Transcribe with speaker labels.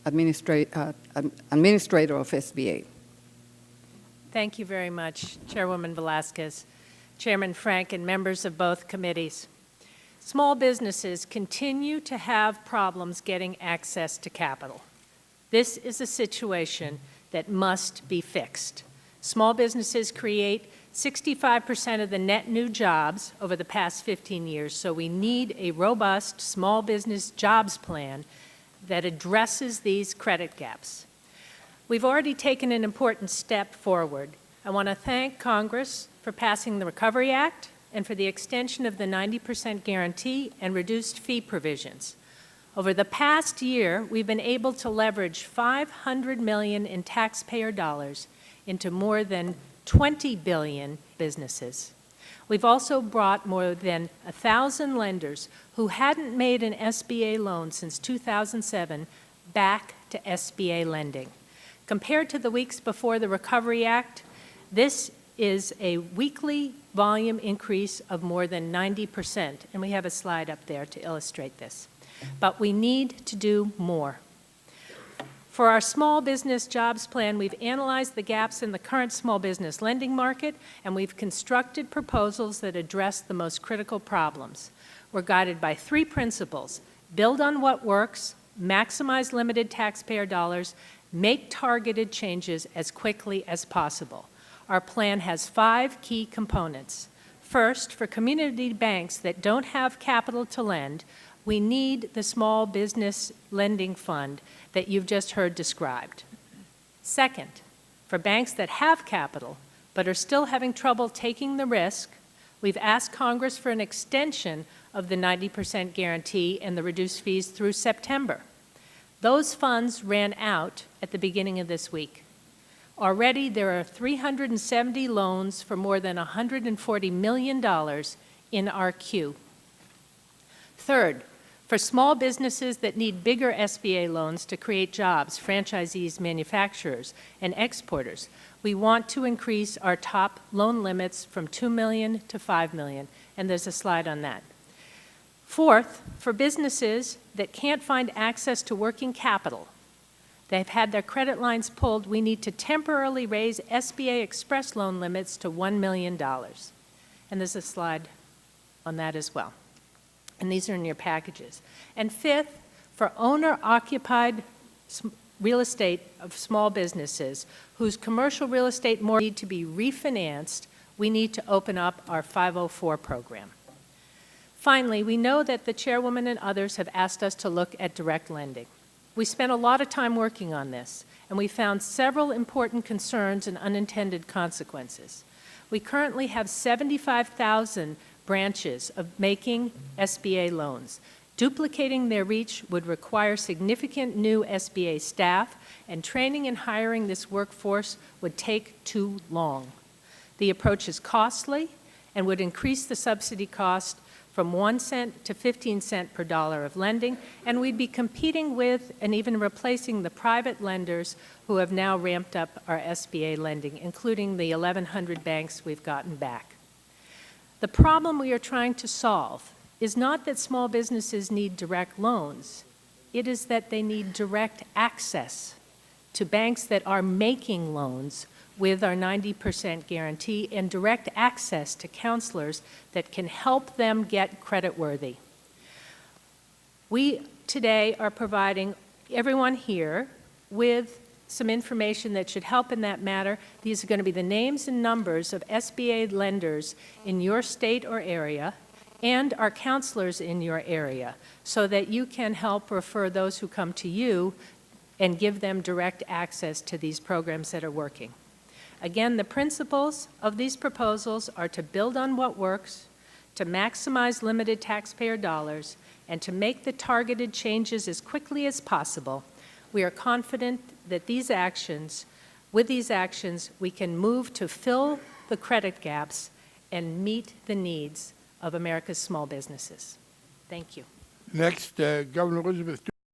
Speaker 1: Administrator of SBA.
Speaker 2: Thank you very much, Chairwoman Velasquez, Chairman Frank, and members of both committees. Small businesses continue to have problems getting access to capital. This is a situation that must be fixed. Small businesses create 65% of the net new jobs over the past 15 years, so we need a robust small business jobs plan that addresses these credit gaps. We've already taken an important step forward. I want to thank Congress for passing the Recovery Act and for the extension of the 90% guarantee and reduced fee provisions. Over the past year, we've been able to leverage $500 million in taxpayer dollars into more than 20 billion businesses. We've also brought more than 1,000 lenders who hadn't made an SBA loan since 2007 back to SBA lending. Compared to the weeks before the Recovery Act, this is a weekly volume increase of more than 90%, and we have a slide up there to illustrate this. But we need to do more. For our small business jobs plan, we've analyzed the gaps in the current small business lending market, and we've constructed proposals that address the most critical problems. We're guided by 3 principles: build on what works, maximize limited taxpayer dollars, make targeted changes as quickly as possible. Our plan has 5 key components. First, for community banks that don't have capital to lend, we need the Small Business Lending Fund that you've just heard described. Second, for banks that have capital but are still having trouble taking the risk, we've asked Congress for an extension of the 90% guarantee and the reduced fees through September. Those funds ran out at the beginning of this week. Already, there are 370 loans for more than $140 million in our queue. Third, for small businesses that need bigger SBA loans to create jobs, franchisees, manufacturers, and exporters, we want to increase our top loan limits from $2 million to $5 million, and there's a slide on that. Fourth, for businesses that can't find access to working capital, they've had their credit lines pulled, we need to temporarily raise SBA Express loan limits to $1 million. And there's a slide on that as well. And these are in your packages. And fifth, for owner-occupied real estate of small businesses whose commercial real estate more need to be refinanced, we need to open up our 504 program. Finally, we know that the chairwoman and others have asked us to look at direct lending. We spent a lot of time working on this, and we found several important concerns and unintended consequences. We currently have 75,000 branches of making SBA loans. Duplicating their reach would require significant new SBA staff, and training and hiring this workforce would take too long. The approach is costly and would increase the subsidy cost from 1 cent to 15 cents per dollar of lending, and we'd be competing with and even replacing the private lenders who have now ramped up our SBA lending, including the 1,100 banks we've gotten back. The problem we are trying to solve is not that small businesses need direct loans. It is that they need direct access to banks that are making loans with our 90% guarantee and direct access to counselors that can help them get creditworthy. We today are providing everyone here with some information that should help in that matter. These are going to be the names and numbers of SBA lenders in your state or area and our counselors in your area so that you can help refer those who come to you and give them direct access to these programs that are working. Again, the principles of these proposals are to build on what works, to maximize limited taxpayer dollars, and to make the targeted changes as quickly as possible. We are confident that with these actions, we can move to fill the credit gaps and meet the needs of America's small businesses. Thank you.
Speaker 3: Next, Governor Elizabeth